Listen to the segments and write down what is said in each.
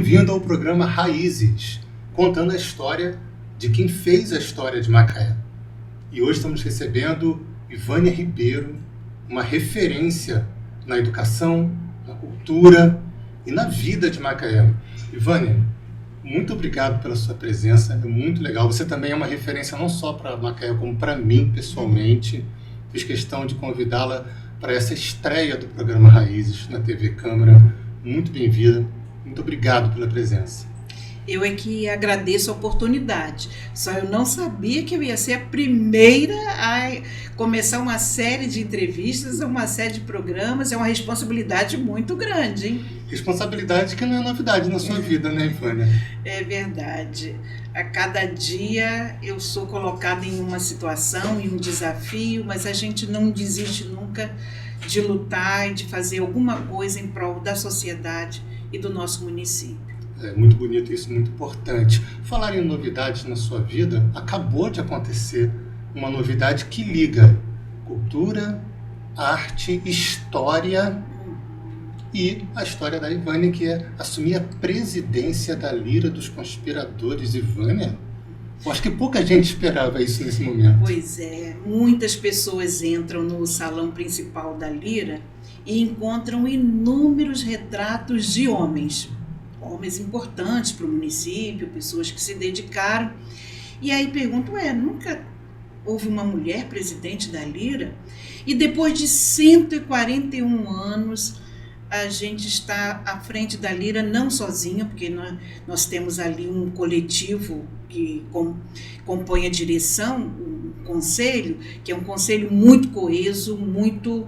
bem-vindo ao programa Raízes, contando a história de quem fez a história de Macaé. E hoje estamos recebendo Ivânia Ribeiro, uma referência na educação, na cultura e na vida de Macaé. Ivânia, muito obrigado pela sua presença, é muito legal. Você também é uma referência não só para Macaé, como para mim pessoalmente. Fiz questão de convidá-la para essa estreia do programa Raízes na TV Câmara. Muito bem-vinda, muito obrigado pela presença. Eu é que agradeço a oportunidade, só eu não sabia que eu ia ser a primeira a começar uma série de entrevistas, uma série de programas, é uma responsabilidade muito grande, hein? Responsabilidade que não é novidade na sua vida, né, Ivânia? É verdade. A cada dia eu sou colocada em uma situação, em um desafio, mas a gente não desiste nunca de lutar e de fazer alguma coisa em prol da sociedade e do nosso município. É muito bonito isso, muito importante. Falar em novidades na sua vida, acabou de acontecer uma novidade que liga cultura, arte, história e a história da Ivânia, que é assumir a presidência da Lira dos Conspiradores. Ivânia, eu acho que pouca gente esperava isso nesse momento. Pois é, muitas pessoas entram no salão principal da Lira e encontram inúmeros retratos de homens importantes para o município, pessoas que se dedicaram. E aí pergunto, nunca houve uma mulher presidente da Lira? E depois de 141 anos, a gente está à frente da Lira, não sozinha, porque nós temos ali um coletivo que compõe a direção, o conselho, que é um conselho muito coeso, muito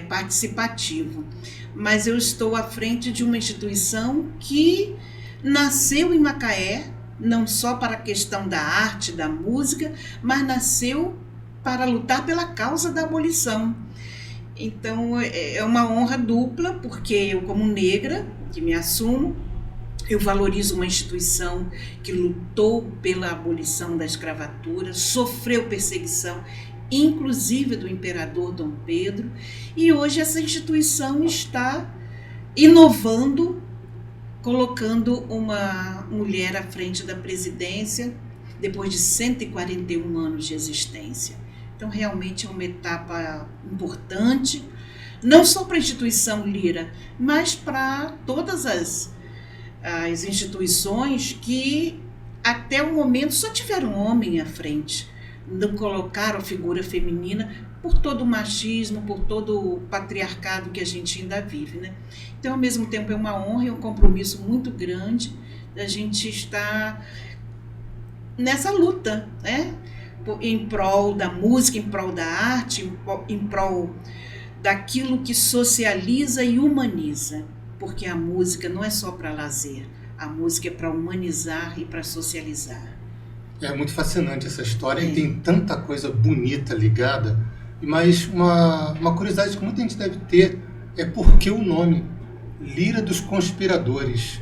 participativo. Mas eu estou à frente de uma instituição que nasceu em Macaé, não só para a questão da arte, da música, mas nasceu para lutar pela causa da abolição. Então é uma honra dupla, porque eu, como negra, que me assumo, eu valorizo uma instituição que lutou pela abolição da escravatura, sofreu perseguição, inclusive do imperador Dom Pedro, e hoje essa instituição está inovando, colocando uma mulher à frente da presidência depois de 141 anos de existência. Então realmente é uma etapa importante, não só para a instituição Lira, mas para todas as instituições que até o momento só tiveram homem à frente. Não colocaram a figura feminina por todo o machismo, por todo o patriarcado que a gente ainda vive, né? Então, ao mesmo tempo, é uma honra e um compromisso muito grande da gente estar nessa luta, né? Em prol da música, em prol da arte, em prol daquilo que socializa e humaniza, porque a música não é só para lazer, a música é para humanizar e para socializar. É muito fascinante essa história e tem tanta coisa bonita ligada. Mas uma curiosidade que muita gente deve ter é por que o nome Lira dos Conspiradores.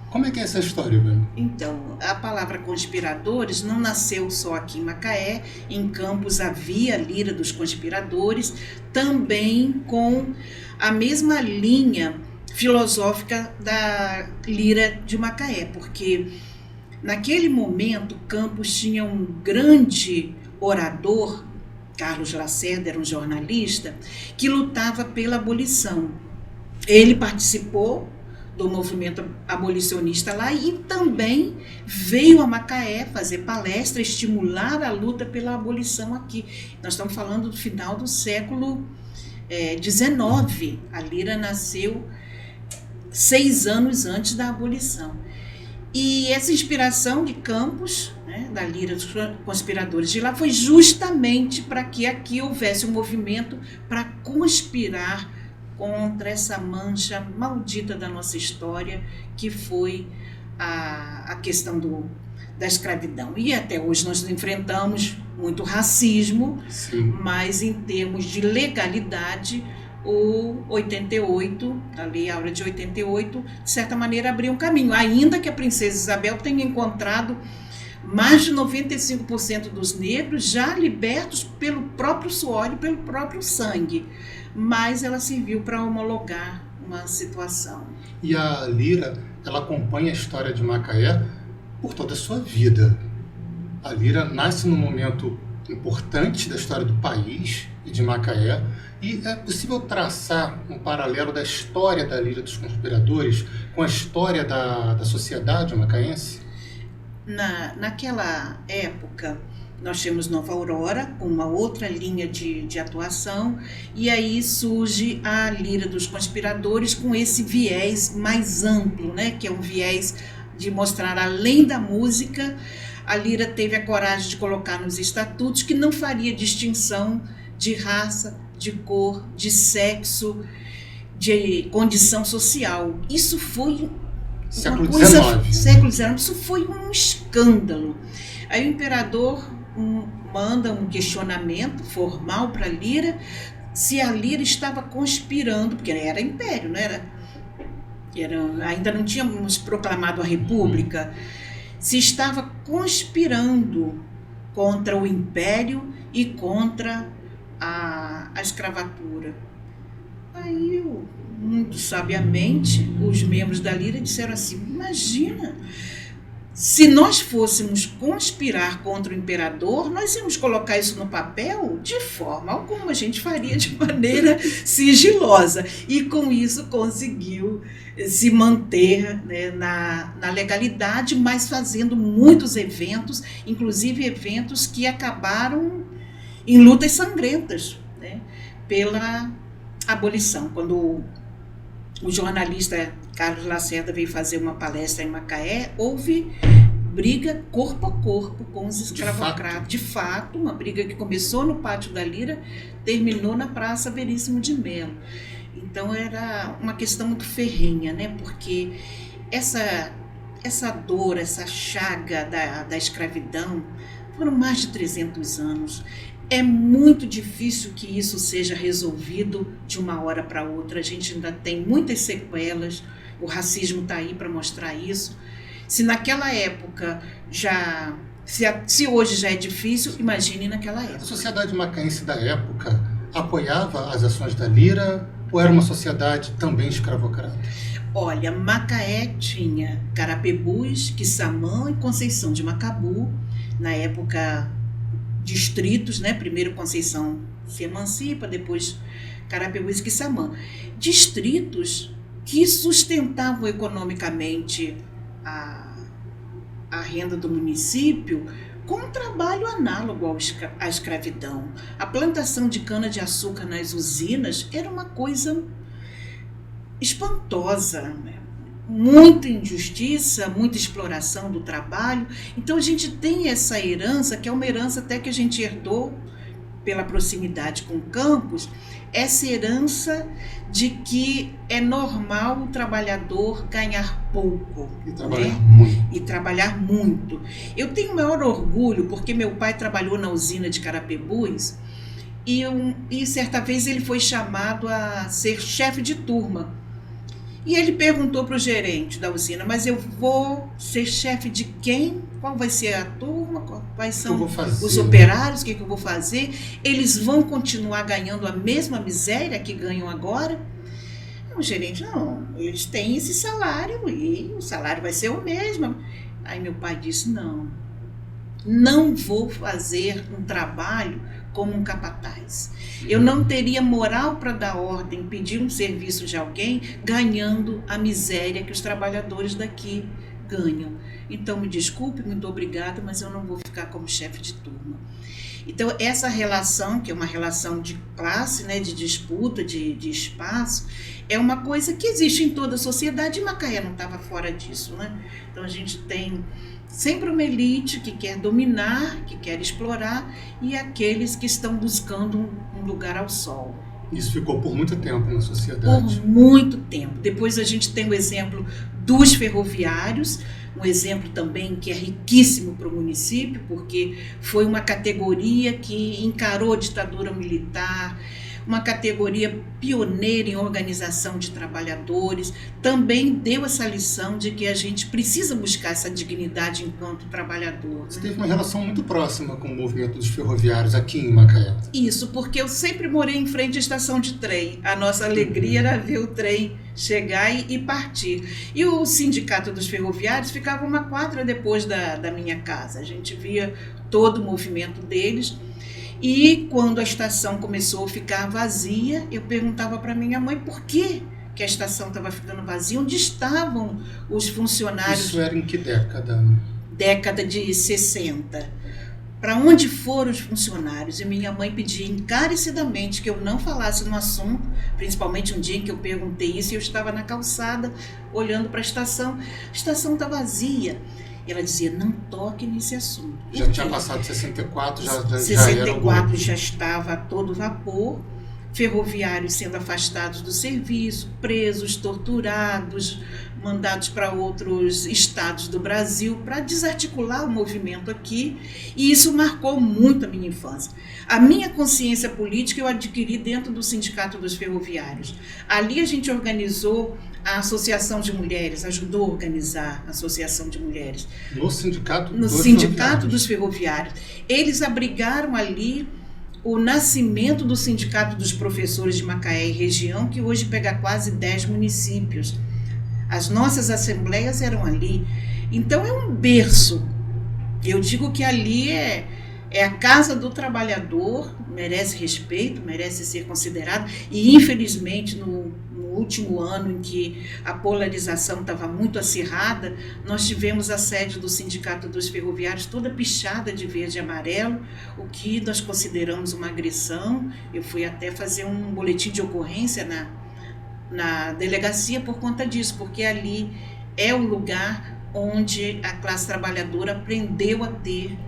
Como é que é essa história, velho? Então, a palavra conspiradores não nasceu só aqui em Macaé. Em Campos havia Lira dos Conspiradores, também com a mesma linha filosófica da Lira de Macaé, porque naquele momento, Campos tinha um grande orador, Carlos Lacerda, era um jornalista, que lutava pela abolição. Ele participou do movimento abolicionista lá e também veio a Macaé fazer palestra, estimular a luta pela abolição aqui. Nós estamos falando do final do século XIX. A Lira nasceu 6 anos antes da abolição. E essa inspiração de Campos, né, da Lira dos Conspiradores de lá, foi justamente para que aqui houvesse um movimento para conspirar contra essa mancha maldita da nossa história, que foi a questão da escravidão. E até hoje nós enfrentamos muito racismo, sim, mas em termos de legalidade, o 88, a Lei Áurea de 88, de certa maneira abriu um caminho, ainda que a princesa Isabel tenha encontrado mais de 95% dos negros já libertos pelo próprio suor e pelo próprio sangue, mas ela serviu para homologar uma situação. E a Lira, ela acompanha a história de Macaé por toda a sua vida. A Lira nasce num momento importante da história do país e de Macaé, e é possível traçar um paralelo da história da Lira dos Conspiradores com a história da sociedade macaense? Naquela época, nós tínhamos Nova Aurora, com uma outra linha de atuação, e aí surge a Lira dos Conspiradores com esse viés mais amplo, né? Que é um viés de mostrar, além da música, a Lira teve a coragem de colocar nos estatutos que não faria distinção de raça, de cor, de sexo, de condição social. Isso foi Século uma coisa... XIX. Século XIX. Isso foi um escândalo. Aí o imperador manda um questionamento formal para a Lira se a Lira estava conspirando, porque era império, não era? Ainda não tínhamos proclamado a república, se estava conspirando contra o império e contra a escravatura. Aí, muito sabiamente, os membros da Lira disseram assim: imagina, se nós fôssemos conspirar contra o imperador, nós íamos colocar isso no papel? De forma alguma, a gente faria de maneira sigilosa. E com isso conseguiu se manter, né, na legalidade, mas fazendo muitos eventos, inclusive eventos que acabaram em lutas sangrentas, né, pela abolição. Quando o jornalista Carlos Lacerda veio fazer uma palestra em Macaé, houve briga corpo a corpo com os escravocratas. De fato, uma briga que começou no Pátio da Lira, terminou na Praça Veríssimo de Melo. Então era uma questão muito ferrenha, né? Porque essa dor, essa chaga da escravidão, foram mais de 300 anos. É muito difícil que isso seja resolvido de uma hora para outra. A gente ainda tem muitas sequelas, o racismo está aí para mostrar isso. Se naquela época se hoje já é difícil, imagine naquela época. A sociedade macaense da época apoiava as ações da Lira ou era uma sociedade também escravocrata? Olha, Macaé tinha Carapebus, Quissamã e Conceição de Macabu, na época distritos, né? Primeiro Conceição se emancipa, depois Carapebus e Quissamã. Distritos que sustentavam economicamente a renda do município com um trabalho análogo à escravidão. A plantação de cana-de-açúcar nas usinas era uma coisa espantosa, né? Muita injustiça, muita exploração do trabalho. Então a gente tem essa herança, que é uma herança até que a gente herdou pela proximidade com Campos, essa herança de que é normal o trabalhador ganhar pouco. E trabalhar muito. E trabalhar muito. Eu tenho o maior orgulho, porque meu pai trabalhou na usina de Carapebus e certa vez ele foi chamado a ser chefe de turma. E ele perguntou para o gerente da usina: mas eu vou ser chefe de quem? Qual vai ser a turma? Quais são os operários? O que eu vou fazer? Eles vão continuar ganhando a mesma miséria que ganham agora? O gerente: não, eles têm esse salário e o salário vai ser o mesmo. Aí meu pai disse: não vou fazer um trabalho como um capataz. Eu não teria moral para dar ordem, pedir um serviço de alguém ganhando a miséria que os trabalhadores daqui ganham. Então, me desculpe, muito obrigada, mas eu não vou ficar como chefe de turma. Então, essa relação, que é uma relação de classe, né, de disputa, de espaço, é uma coisa que existe em toda a sociedade, e Macaé não estava fora disso, né? Então, a gente tem sempre uma elite que quer dominar, que quer explorar, e aqueles que estão buscando um lugar ao sol. Isso ficou por muito tempo na sociedade. Por muito tempo. Depois a gente tem o exemplo dos ferroviários, um exemplo também que é riquíssimo para o município, porque foi uma categoria que encarou a ditadura militar, uma categoria pioneira em organização de trabalhadores, também deu essa lição de que a gente precisa buscar essa dignidade enquanto trabalhador. Você teve uma relação muito próxima com o movimento dos ferroviários aqui em Macaé. Isso, porque eu sempre morei em frente à estação de trem. A nossa alegria era ver o trem chegar e partir. E o Sindicato dos Ferroviários ficava uma quadra depois da minha casa. A gente via todo o movimento deles. E quando a estação começou a ficar vazia, eu perguntava para minha mãe por que a estação estava ficando vazia, onde estavam os funcionários. Isso era em que década? Década de 60. Para onde foram os funcionários? E minha mãe pedia encarecidamente que eu não falasse no assunto, principalmente um dia em que eu perguntei isso e eu estava na calçada olhando para a estação está vazia. E ela dizia, não toque nesse assunto. Já tinha passado 64, já 64 já estava a todo vapor, ferroviários sendo afastados do serviço, presos, torturados, mandados para outros estados do Brasil para desarticular o movimento aqui, e isso marcou muito a minha infância. A minha consciência política eu adquiri dentro do Sindicato dos Ferroviários. Ali a gente organizou a Associação de Mulheres, ajudou a organizar a Associação de Mulheres. No Sindicato dos Ferroviários. Eles abrigaram ali o nascimento do Sindicato dos Professores de Macaé e região, que hoje pega quase 10 municípios. As nossas assembleias eram ali. Então é um berço. Eu digo que ali é a casa do trabalhador, merece respeito, merece ser considerado. E infelizmente no último ano em que a polarização estava muito acirrada, nós tivemos a sede do Sindicato dos Ferroviários toda pichada de verde e amarelo, o que nós consideramos uma agressão. Eu fui até fazer um boletim de ocorrência na delegacia por conta disso, porque ali é o lugar onde a classe trabalhadora aprendeu a ter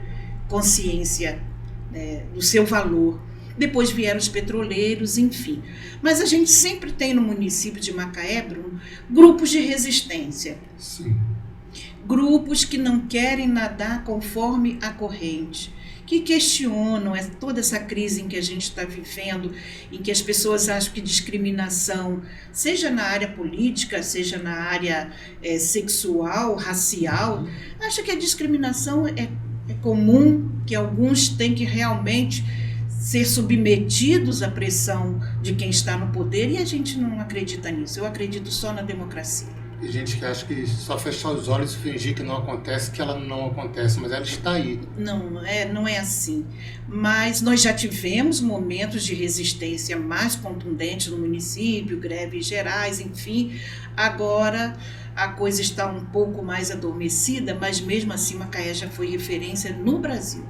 consciência, do seu valor. Depois vieram os petroleiros, enfim. Mas a gente sempre tem no município de Macaé, Bruno, grupos de resistência. Sim. Grupos que não querem nadar conforme a corrente, que questionam toda essa crise em que a gente está vivendo, em que as pessoas acham que discriminação, seja na área política, seja na área sexual, racial, acha que a discriminação é comum, que alguns têm que realmente ser submetidos à pressão de quem está no poder, e a gente não acredita nisso. Eu acredito só na democracia. Tem gente que acha que só fechar os olhos e fingir que não acontece, que ela não acontece, mas ela está aí. Não é assim. Mas nós já tivemos momentos de resistência mais contundentes no município, greves gerais, enfim. Agora a coisa está um pouco mais adormecida, mas mesmo assim Macaé já foi referência no Brasil.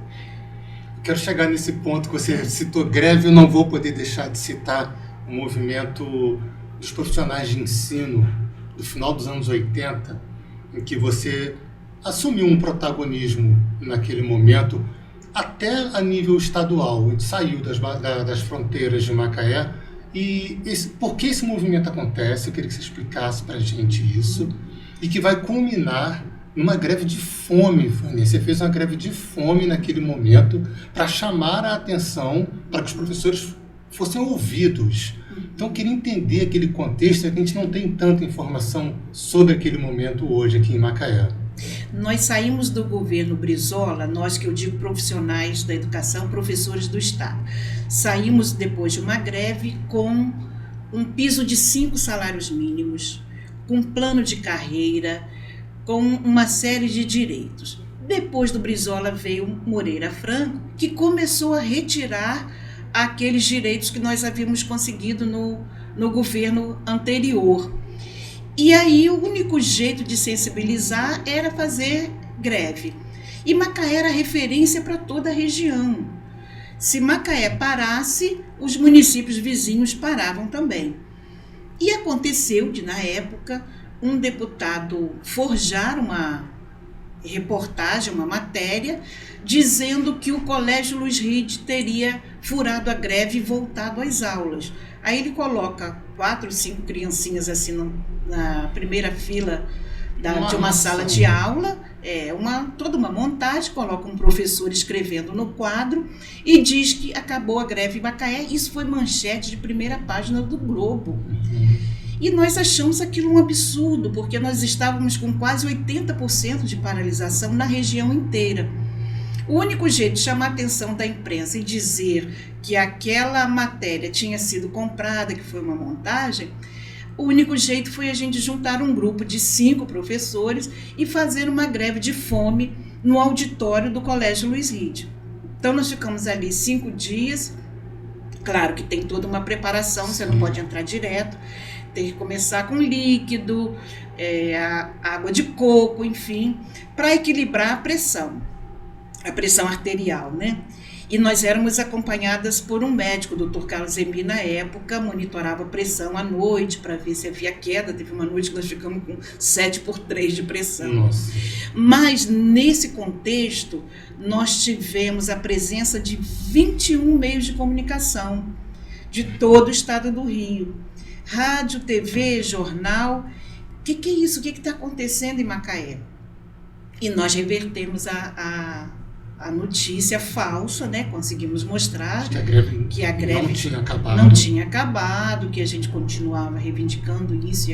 Quero chegar nesse ponto que você citou greve, eu não vou poder deixar de citar o movimento dos profissionais de ensino do final dos anos 80, em que você assumiu um protagonismo naquele momento, até a nível estadual. A gente saiu das fronteiras de Macaé. E por que esse movimento acontece? Eu queria que você explicasse para a gente isso. E que vai culminar numa greve de fome, Vânia. Você fez uma greve de fome naquele momento para chamar a atenção, para que os professores fossem ouvidos. Então, eu queria entender aquele contexto, que a gente não tem tanta informação sobre aquele momento hoje aqui em Macaé. Nós saímos do governo Brizola, nós que eu digo profissionais da educação, professores do Estado. Saímos depois de uma greve com um piso de 5 salários mínimos, com um plano de carreira, com uma série de direitos. Depois do Brizola veio Moreira Franco, que começou a retirar aqueles direitos que nós havíamos conseguido no governo anterior. E aí o único jeito de sensibilizar era fazer greve. E Macaé era referência para toda a região. Se Macaé parasse, os municípios vizinhos paravam também. E aconteceu de, na época, um deputado forjar uma reportagem, uma matéria, dizendo que o Colégio Luiz Ride teria furado a greve e voltado às aulas. Aí ele coloca 4 ou 5 criancinhas assim na primeira fila de uma sala de aula, toda uma montagem, coloca um professor escrevendo no quadro e diz que acabou a greve em Macaé. Isso foi manchete de primeira página do Globo. E nós achamos aquilo um absurdo, porque nós estávamos com quase 80% de paralisação na região inteira. O único jeito de chamar a atenção da imprensa e dizer que aquela matéria tinha sido comprada, que foi uma montagem, o único jeito foi a gente juntar um grupo de 5 professores e fazer uma greve de fome no auditório do Colégio Luiz Ride. Então nós ficamos ali 5 dias, claro que tem toda uma preparação, você não pode entrar direto, tem que começar com líquido, água de coco, enfim, para equilibrar a pressão arterial, né? E nós éramos acompanhadas por um médico, o Dr. Carlos Emi, na época, monitorava a pressão à noite para ver se havia queda. Teve uma noite que nós ficamos com 7/3 de pressão. Nossa. Mas, nesse contexto, nós tivemos a presença de 21 meios de comunicação de todo o estado do Rio. Rádio, TV, jornal. O que é isso? O que está acontecendo em Macaé? E nós revertemos a notícia falsa, né? Conseguimos mostrar que a greve não tinha acabado, que a gente continuava reivindicando isso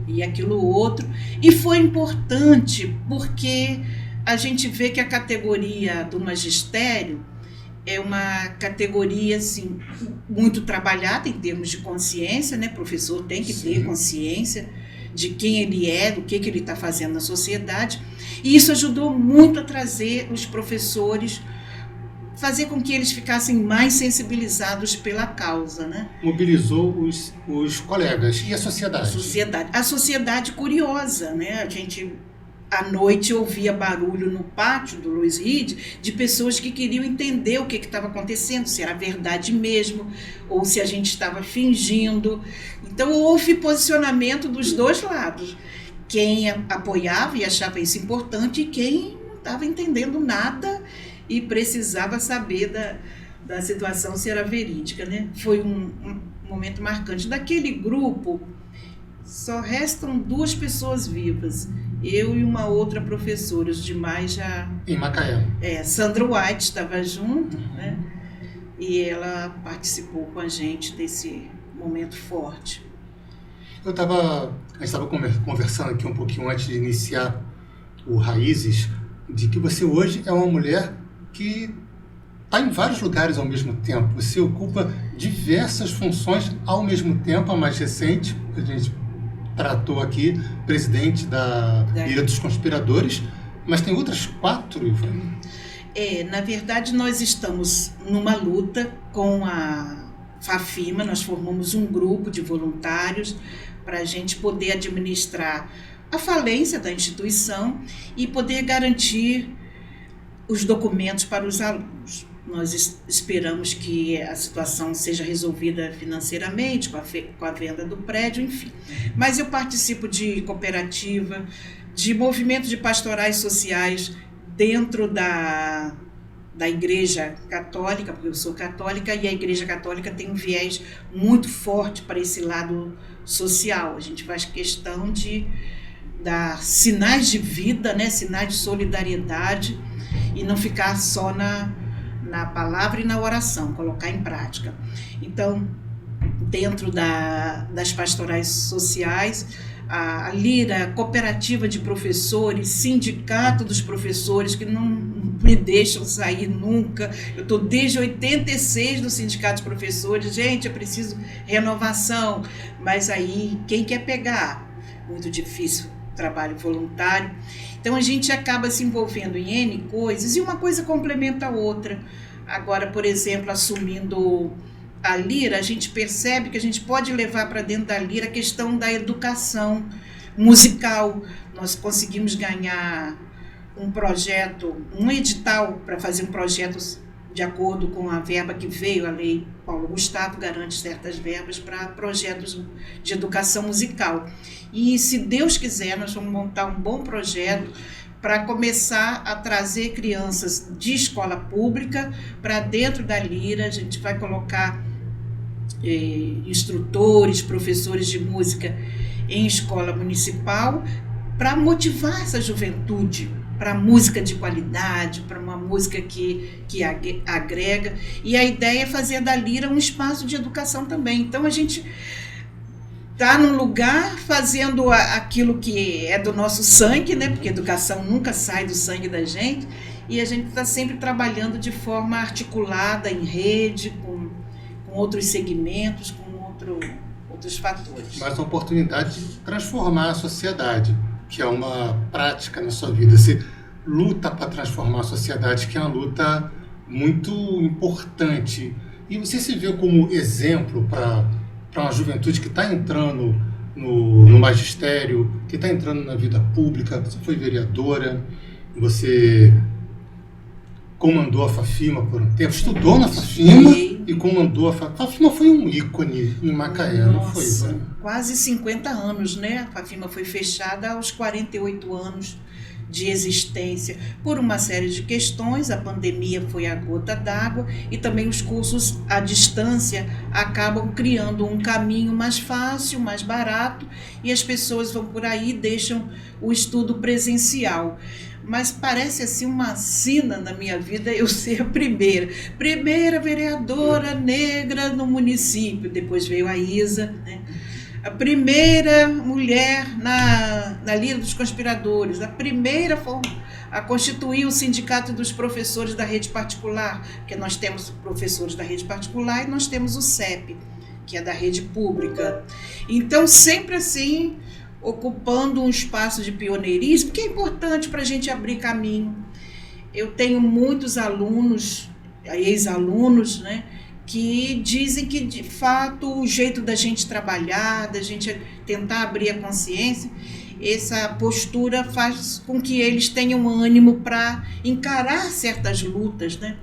e aquilo outro. E foi importante porque a gente vê que a categoria do magistério é uma categoria assim, muito trabalhada em termos de consciência, né? O professor tem que ter consciência de quem ele é, do que ele está fazendo na sociedade. E isso ajudou muito a trazer os professores, fazer com que eles ficassem mais sensibilizados pela causa, né? Mobilizou os colegas e a sociedade. A sociedade curiosa, né? A gente, à noite, ouvia barulho no pátio do Luiz Ride de pessoas que queriam entender o que estava acontecendo, se era verdade mesmo, ou se a gente estava fingindo. Então, houve posicionamento dos dois lados. Quem apoiava e achava isso importante e quem não estava entendendo nada e precisava saber da situação, se era verídica, né? Foi um momento marcante. Daquele grupo, só restam 2 pessoas vivas, eu e uma outra professora, os demais já... Em Macaé. Sandra White estava junto, né? E ela participou com a gente desse momento forte. A gente estava conversando aqui um pouquinho antes de iniciar o Raízes, de que você hoje é uma mulher que está em vários lugares ao mesmo tempo. Você ocupa diversas funções ao mesmo tempo. A mais recente, a gente tratou aqui, presidente da Ilha dos Conspiradores, mas tem outras 4, Ivane? Na verdade, nós estamos numa luta com a FAFIMA, nós formamos um grupo de voluntários para a gente poder administrar a falência da instituição e poder garantir os documentos para os alunos. Nós esperamos que a situação seja resolvida financeiramente, com a venda do prédio, enfim. Mas eu participo de cooperativa, de movimentos de pastorais sociais dentro da Igreja Católica, porque eu sou católica, e a Igreja Católica tem um viés muito forte para esse lado social. A gente faz questão de dar sinais de vida, né, sinais de solidariedade, e não ficar só na palavra e na oração, colocar em prática. Então, dentro das pastorais sociais, a Lira, a cooperativa de professores, sindicato dos professores, que não me deixam sair nunca. Eu estou desde 86 no sindicato de professores. Gente, eu preciso renovação. Mas aí, quem quer pegar? Muito difícil, trabalho voluntário. Então, a gente acaba se envolvendo em N coisas e uma coisa complementa a outra. Agora, por exemplo, assumindo a Lira, a gente percebe que a gente pode levar para dentro da Lira a questão da educação musical. Nós conseguimos ganhar um projeto, um edital para fazer um projeto de acordo com a verba que veio, a lei Paulo Gustavo garante certas verbas para projetos de educação musical. E, se Deus quiser, nós vamos montar um bom projeto para começar a trazer crianças de escola pública para dentro da Lira. A gente vai colocar instrutores, professores de música em escola municipal, para motivar essa juventude para música de qualidade, para uma música que agrega. E a ideia é fazer da Lira um espaço de educação também. Então a gente está num lugar fazendo aquilo que é do nosso sangue, né? Porque educação nunca sai do sangue da gente, e a gente está sempre trabalhando de forma articulada, em rede, com outros segmentos, com outros fatores. Mas uma oportunidade de transformar a sociedade, que é uma prática na sua vida. Você luta para transformar a sociedade, que é uma luta muito importante. E você se vê como exemplo para uma juventude que está entrando no magistério, que está entrando na vida pública. Você foi vereadora, você comandou a Fafima por um tempo, estudou na Fafima e comandou a Fafima. A Fafima foi um ícone em Macaé, não foi? Quase 50 anos, né? A Fafima foi fechada aos 48 anos de existência por uma série de questões. A pandemia foi a gota d'água e também os cursos à distância acabam criando um caminho mais fácil, mais barato, e as pessoas vão por aí e deixam o estudo presencial. Mas parece assim uma sina na minha vida eu ser a primeira vereadora negra no município. Depois veio a Isa, né? A primeira mulher na Lira dos Conspiradores, a primeira a constituir o Sindicato dos Professores da Rede Particular, porque nós temos professores da rede particular e nós temos o CEP, que é da rede pública. Então, sempre assim, ocupando um espaço de pioneirismo, que é importante para a gente abrir caminho. Eu tenho muitos alunos, ex-alunos, né, que dizem que, de fato, o jeito da gente trabalhar, da gente tentar abrir a consciência, essa postura faz com que eles tenham ânimo para encarar certas lutas, né?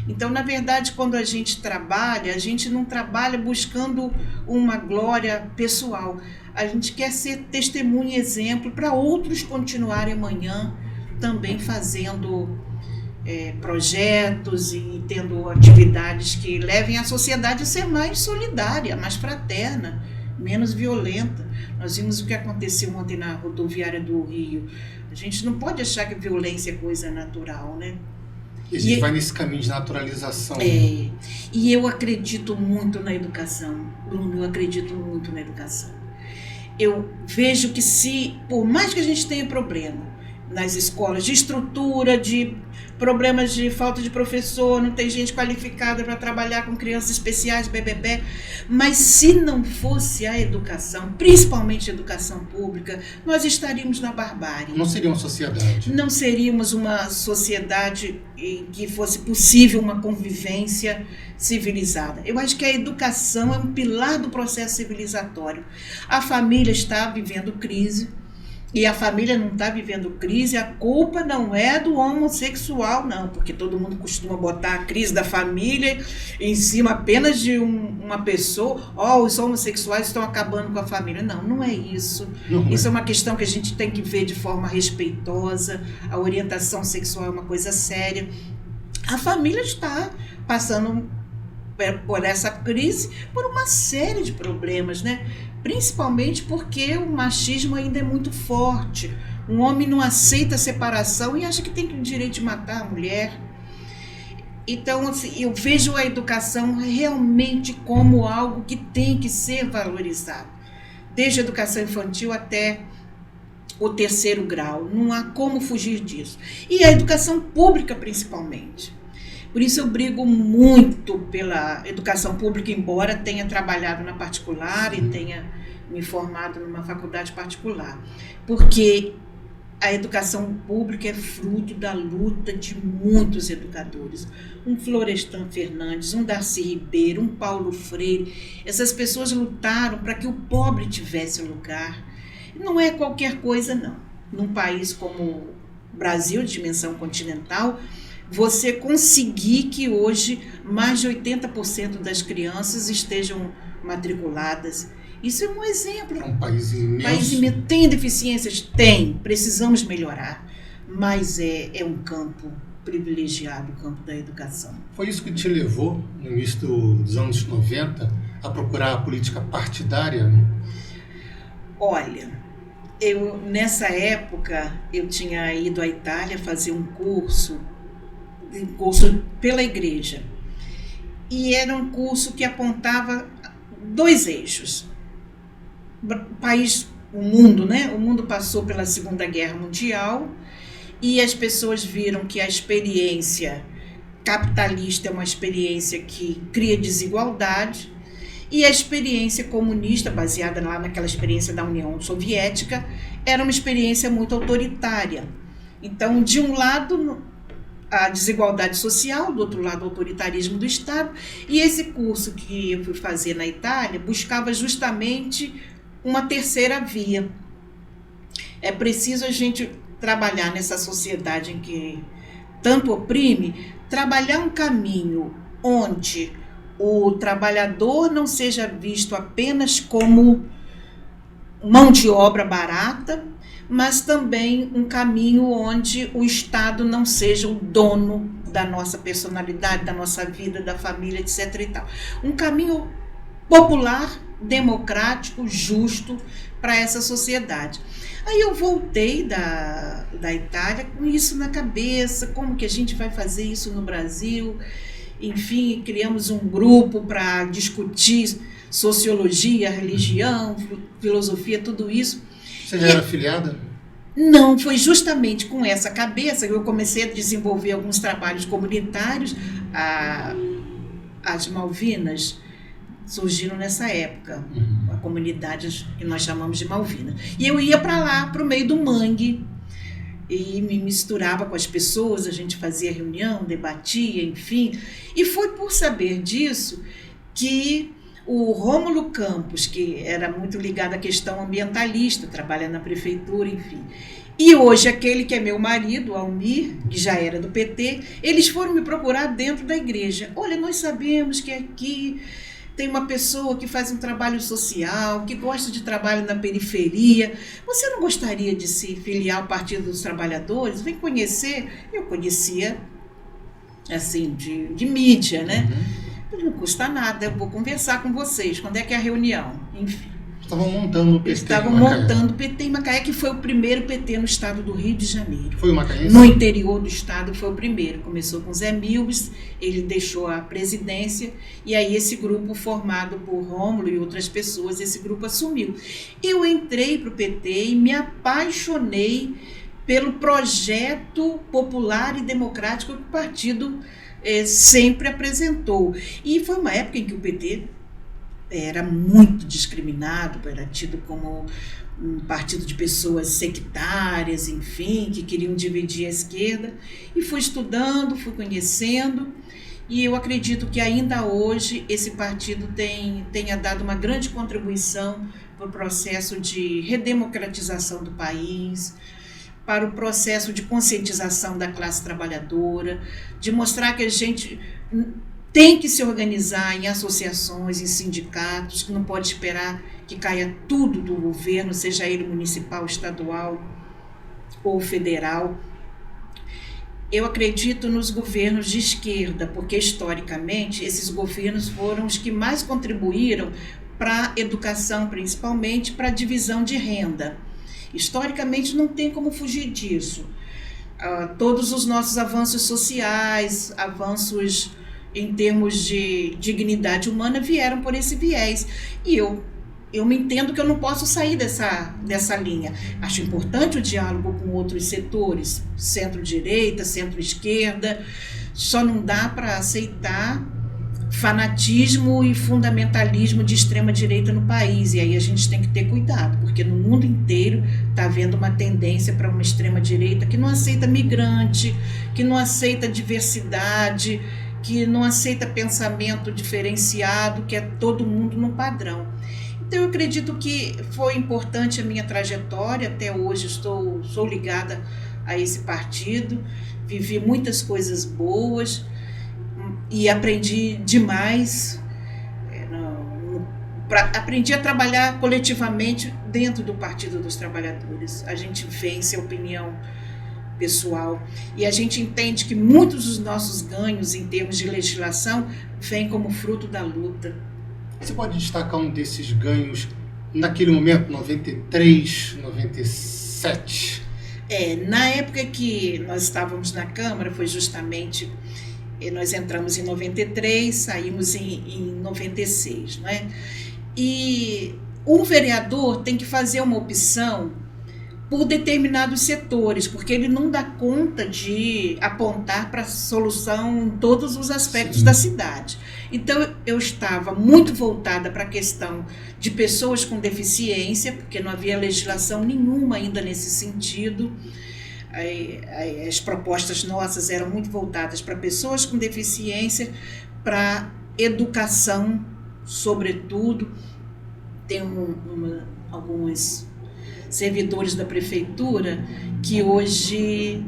Então, na verdade, quando a gente trabalha, a gente não trabalha buscando uma glória pessoal. A gente quer ser testemunha e exemplo para outros continuarem amanhã também fazendo projetos e tendo atividades que levem a sociedade a ser mais solidária, mais fraterna, menos violenta. Nós vimos o que aconteceu ontem na rodoviária do Rio. A gente não pode achar que violência é coisa natural, né? E a gente vai nesse caminho de naturalização. E eu acredito muito na educação, Bruno, eu acredito muito na educação. Eu vejo que por mais que a gente tenha problema nas escolas de estrutura, de problemas de falta de professor, não tem gente qualificada para trabalhar com crianças especiais, BBB, mas se não fosse a educação, principalmente a educação pública, nós estaríamos na barbárie. Não seria uma sociedade. Não seríamos uma sociedade em que fosse possível uma convivência civilizada. Eu acho que a educação é um pilar do processo civilizatório. A família está vivendo crise, e a família não está vivendo crise, a culpa não é do homossexual, não, porque todo mundo costuma botar a crise da família em cima apenas de uma pessoa. Os homossexuais estão acabando com a família. Não, não é isso. Isso é uma questão que a gente tem que ver de forma respeitosa. A orientação sexual é uma coisa séria. A família está passando por essa crise, por uma série de problemas, né? Principalmente porque o machismo ainda é muito forte. Um homem não aceita a separação e acha que tem o direito de matar a mulher. Então, assim, eu vejo a educação realmente como algo que tem que ser valorizado, desde a educação infantil até o 3º grau. Não há como fugir disso. E a educação pública, principalmente. Por isso eu brigo muito pela educação pública, embora tenha trabalhado na particular e tenha me formado numa faculdade particular. Porque a educação pública é fruto da luta de muitos educadores. Um Florestan Fernandes, um Darcy Ribeiro, um Paulo Freire. Essas pessoas lutaram para que o pobre tivesse um lugar. Não é qualquer coisa, não. Num país como o Brasil, de dimensão continental, você conseguir que hoje mais de 80% das crianças estejam matriculadas. Isso é um exemplo. É um país imenso. Tem deficiências? Tem. Precisamos melhorar. Mas é um campo privilegiado, o campo da educação. Foi isso que te levou, no início dos anos 90, a procurar a política partidária? Olha, Nessa época, eu tinha ido à Itália fazer um curso pela igreja. E era um curso que apontava 2 eixos. O mundo, né? O mundo passou pela Segunda Guerra Mundial e as pessoas viram que a experiência capitalista é uma experiência que cria desigualdade, e a experiência comunista, baseada lá naquela experiência da União Soviética, era uma experiência muito autoritária. Então, de um lado, a desigualdade social, do outro lado, o autoritarismo do Estado. E esse curso que eu fui fazer na Itália buscava justamente uma terceira via. É preciso a gente trabalhar nessa sociedade em que tanto oprime, trabalhar um caminho onde o trabalhador não seja visto apenas como mão de obra barata, mas também um caminho onde o Estado não seja o dono da nossa personalidade, da nossa vida, da família, etc. e tal. Um caminho popular, democrático, justo para essa sociedade. Aí eu voltei da Itália com isso na cabeça, como que a gente vai fazer isso no Brasil? Enfim, criamos um grupo para discutir sociologia, religião, filosofia, tudo isso. Você já era afiliada? Não, foi justamente com essa cabeça que eu comecei a desenvolver alguns trabalhos comunitários. As Malvinas surgiram nessa época, a comunidade que nós chamamos de Malvinas. E eu ia para lá, para o meio do mangue, e me misturava com as pessoas, a gente fazia reunião, debatia, enfim. E foi por saber disso que o Rômulo Campos, que era muito ligado à questão ambientalista, trabalha na prefeitura, enfim. E hoje aquele que é meu marido, Almir, que já era do PT, eles foram me procurar dentro da igreja. Olha, nós sabemos que aqui tem uma pessoa que faz um trabalho social, que gosta de trabalho na periferia. Você não gostaria de se filiar ao Partido dos Trabalhadores? Vem conhecer. Eu conhecia, assim, de mídia, né? Não custa nada, eu vou conversar com vocês. Quando é que é a reunião? Enfim. Estavam montando o PT Estavam montando o PT em Macaé, que foi o primeiro PT no estado do Rio de Janeiro. Foi o macaense? No interior do estado foi o primeiro. Começou com Zé Milbes, ele deixou a presidência, e aí esse grupo formado por Rômulo e outras pessoas, esse grupo assumiu. Eu entrei para o PT e me apaixonei pelo projeto popular e democrático que o partido sempre apresentou. E foi uma época em que o PT era muito discriminado, era tido como um partido de pessoas sectárias, enfim, que queriam dividir a esquerda. E fui estudando, fui conhecendo, e eu acredito que ainda hoje esse partido tenha dado uma grande contribuição para o processo de redemocratização do país, para o processo de conscientização da classe trabalhadora, de mostrar que a gente tem que se organizar em associações, em sindicatos, que não pode esperar que caia tudo do governo, seja ele municipal, estadual ou federal. Eu acredito nos governos de esquerda, porque historicamente esses governos foram os que mais contribuíram para a educação, principalmente para a divisão de renda. Historicamente não tem como fugir disso. Todos os nossos avanços sociais, avanços em termos de dignidade humana vieram por esse viés. E eu me entendo que eu não posso sair dessa linha. Acho importante o diálogo com outros setores, centro-direita, centro-esquerda, só não dá para aceitar fanatismo e fundamentalismo de extrema-direita no país, e aí a gente tem que ter cuidado, porque no mundo inteiro está havendo uma tendência para uma extrema-direita que não aceita migrante, que não aceita diversidade, que não aceita pensamento diferenciado, que é todo mundo no padrão. Então eu acredito que foi importante a minha trajetória, até hoje sou ligada a esse partido, vivi muitas coisas boas e aprendi demais, aprendi a trabalhar coletivamente dentro do Partido dos Trabalhadores. A gente vence a opinião pessoal e a gente entende que muitos dos nossos ganhos em termos de legislação vêm como fruto da luta. Você pode destacar um desses ganhos naquele momento, 93, 97? Na época que nós estávamos na Câmara, foi justamente, nós entramos em 93, saímos em 96, não é? E o vereador tem que fazer uma opção por determinados setores, porque ele não dá conta de apontar para a solução em todos os aspectos da cidade. Então, eu estava muito voltada para a questão de pessoas com deficiência, porque não havia legislação nenhuma ainda nesse sentido. As propostas nossas eram muito voltadas para pessoas com deficiência, para educação, sobretudo. Tem alguns servidores da prefeitura que hoje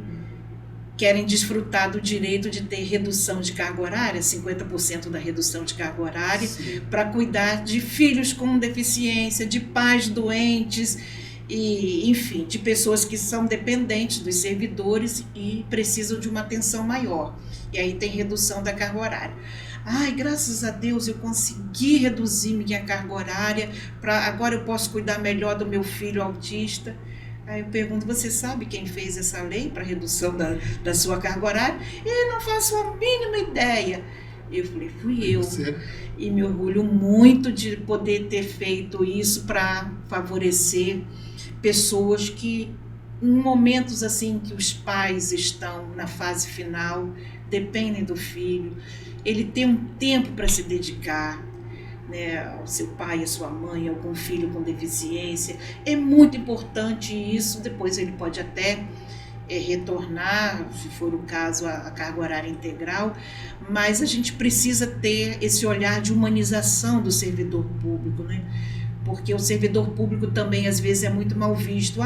querem desfrutar do direito de ter redução de carga horária, 50% da redução de carga horária, para cuidar de filhos com deficiência, de pais doentes, e, enfim, de pessoas que são dependentes dos servidores e precisam de uma atenção maior. E aí tem redução da carga horária. Ai, graças a Deus eu consegui reduzir minha carga horária, agora eu posso cuidar melhor do meu filho autista. Aí eu pergunto, você sabe quem fez essa lei para redução da sua carga horária? Eu não faço a mínima ideia. Eu falei, fui eu. E me orgulho muito de poder ter feito isso para favorecer pessoas que, em momentos assim que os pais estão na fase final, dependem do filho, ele tem um tempo para se dedicar, né, ao seu pai, à sua mãe, algum filho com deficiência. É muito importante isso. Depois ele pode até retornar, se for o caso, a carga horária integral, mas a gente precisa ter esse olhar de humanização do servidor público, né? Porque o servidor público também às vezes é muito mal visto.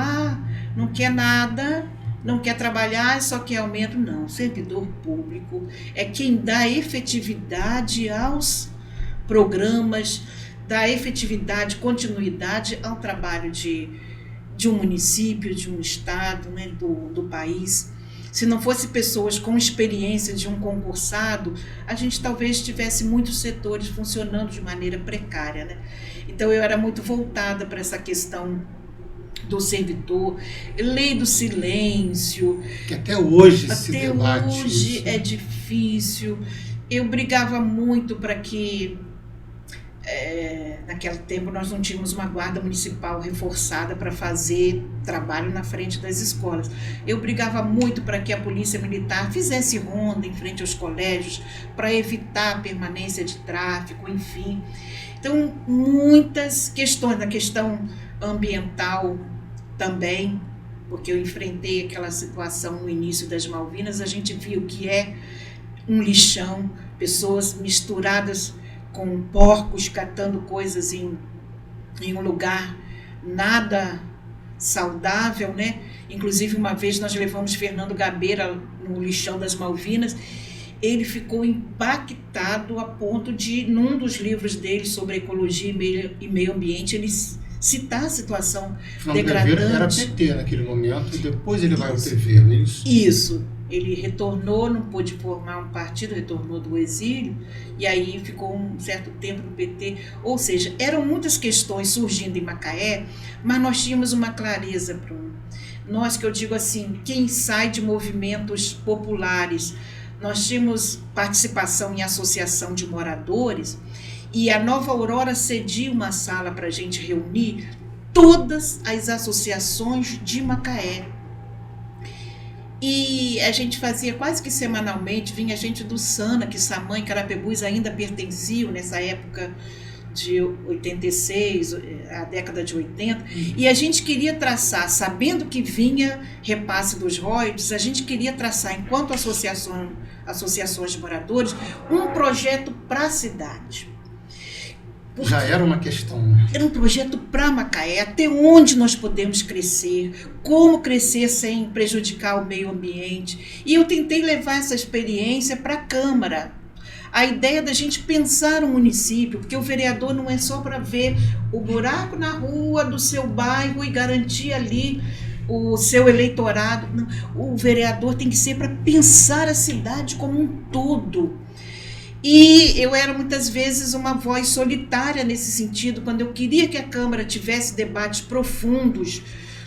Não quer nada, não quer trabalhar, só quer aumento. Não, o servidor público é quem dá efetividade aos programas, dá efetividade, continuidade ao trabalho de um município, de um estado, né, do país. Se não fosse pessoas com experiência de um concursado, a gente talvez tivesse muitos setores funcionando de maneira precária, né? Então eu era muito voltada para essa questão do servidor, lei do silêncio. Que até hoje se debate. Até hoje é difícil. Eu brigava muito para que, naquele tempo, nós não tínhamos uma guarda municipal reforçada para fazer trabalho na frente das escolas. Eu brigava muito para que a polícia militar fizesse ronda em frente aos colégios para evitar a permanência de tráfico, enfim. Então, muitas questões, a questão ambiental também, porque eu enfrentei aquela situação no início das Malvinas, a gente viu que é um lixão, pessoas misturadas com porcos catando coisas em um lugar nada saudável, né? Inclusive, uma vez nós levamos Fernando Gabeira no lixão das Malvinas. Ele ficou impactado a ponto de, num dos livros dele sobre ecologia e meio ambiente, ele citar a situação degradante. Gabeira era PT naquele momento, e depois ele vai ao PV, não é isso? Isso. Ele retornou, não pôde formar um partido, retornou do exílio, e aí ficou um certo tempo no PT. Ou seja, eram muitas questões surgindo em Macaé, mas nós tínhamos uma clareza, Bruno. Nós, que eu digo assim, quem sai de movimentos populares, nós tínhamos participação em associação de moradores, e a Nova Aurora cedia uma sala para a gente reunir todas as associações de Macaé. E a gente fazia quase que semanalmente, vinha gente do Sana, que Samã e Carapebus ainda pertenciam nessa época de 86, a década de 80, e a gente queria traçar, sabendo que vinha repasse dos royalties, a gente queria traçar, enquanto associações de moradores, um projeto para a cidade. Porque já era uma questão. Era um projeto para Macaé, até onde nós podemos crescer, como crescer sem prejudicar o meio ambiente. E eu tentei levar essa experiência para a Câmara. A ideia da gente pensar o município, porque o vereador não é só para ver o buraco na rua do seu bairro e garantir ali o seu eleitorado. Não, o vereador tem que ser para pensar a cidade como um todo. E eu era muitas vezes uma voz solitária nesse sentido, quando eu queria que a Câmara tivesse debates profundos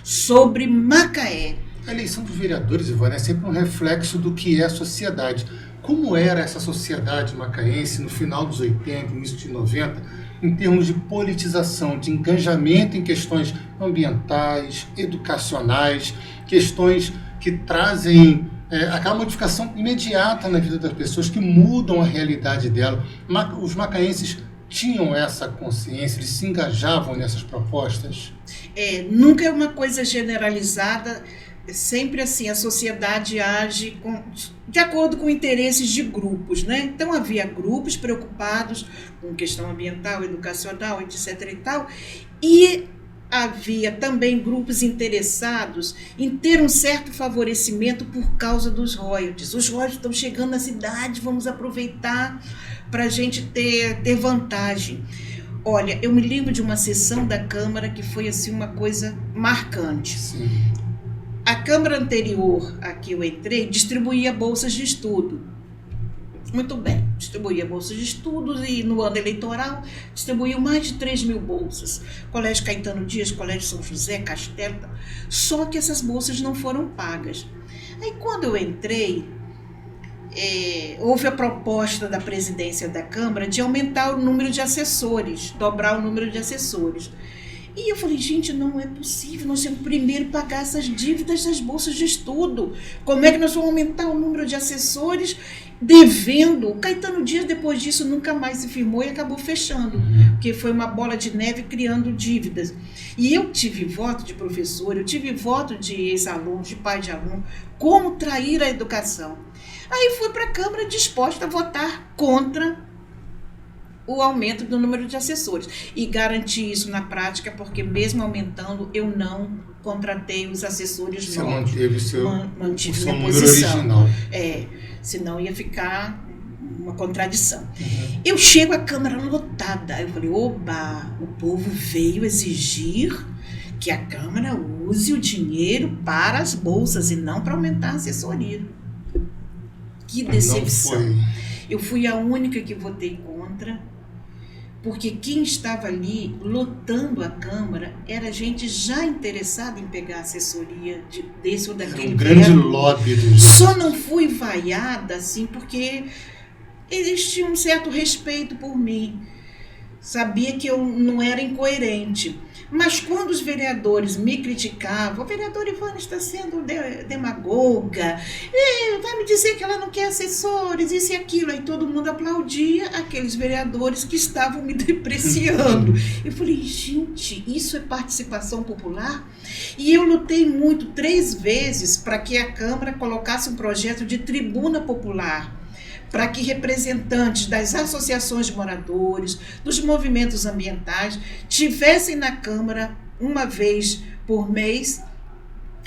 sobre Macaé. A eleição dos vereadores, Ivone, é sempre um reflexo do que é a sociedade. Como era essa sociedade macaense no final dos 80, início de 90, em termos de politização, de engajamento em questões ambientais, educacionais, questões que trazem aquela modificação imediata na vida das pessoas, que mudam a realidade dela. Os macaenses tinham essa consciência, eles se engajavam nessas propostas? Nunca é uma coisa generalizada, sempre assim, a sociedade age de acordo com interesses de grupos, né? Então havia grupos preocupados com questão ambiental, educacional, etc. e tal, e havia também grupos interessados em ter um certo favorecimento por causa dos royalties. Os royalties estão chegando na cidade, vamos aproveitar para a gente ter vantagem. Olha, eu me lembro de uma sessão da Câmara que foi assim uma coisa marcante. Sim. A Câmara anterior a que eu entrei distribuía bolsas de estudo. Muito bem, distribuía bolsas de estudos e no ano eleitoral distribuiu mais de 3.000 bolsas. Colégio Caetano Dias, Colégio São José, Castelo. Só que essas bolsas não foram pagas. Aí quando eu entrei, houve a proposta da presidência da Câmara de aumentar o número de assessores, dobrar o número de assessores. E eu falei, gente, não é possível, nós temos que primeiro pagar essas dívidas das bolsas de estudo. Como é que nós vamos aumentar o número de assessores devendo? O Caetano Dias, depois disso, nunca mais se firmou e acabou fechando, porque foi uma bola de neve criando dívidas. E eu tive voto de professor, eu tive voto de ex-alunos, de pai de aluno, como trair a educação. Aí fui para a Câmara disposta a votar contra o aumento do número de assessores. E garanti isso na prática, porque mesmo aumentando, eu não contratei os assessores novos. Mantive minha posição. Original. Senão ia ficar uma contradição. Eu chego à Câmara lotada. Eu falei, oba, o povo veio exigir que a Câmara use o dinheiro para as bolsas e não para aumentar a assessoria. Que decepção. Eu fui a única que votei contra, porque quem estava ali lotando a Câmara era gente já interessada em pegar assessoria desse ou daquele. Era um grande lobby do gente. Só não fui vaiada assim porque eles tinham um certo respeito por mim. Sabia que eu não era incoerente. Mas quando os vereadores me criticavam, o vereador Ivone está sendo demagoga, vai me dizer que ela não quer assessores, isso e aquilo. Aí todo mundo aplaudia aqueles vereadores que estavam me depreciando. Eu falei, gente, isso é participação popular? E eu lutei muito, 3 vezes, para que a Câmara colocasse um projeto de tribuna popular, para que representantes das associações de moradores, dos movimentos ambientais, tivessem na Câmara, uma vez por mês,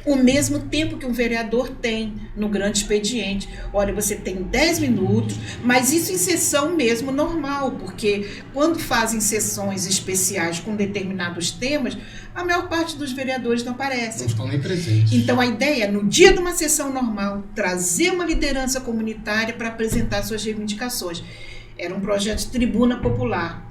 o mesmo tempo que um vereador tem no grande expediente. Olha, você tem 10 minutos, mas isso em sessão mesmo normal, porque quando fazem sessões especiais com determinados temas, a maior parte dos vereadores não aparece. Não estão nem presentes. Então a ideia é, no dia de uma sessão normal, trazer uma liderança comunitária para apresentar suas reivindicações. Era um projeto de tribuna popular.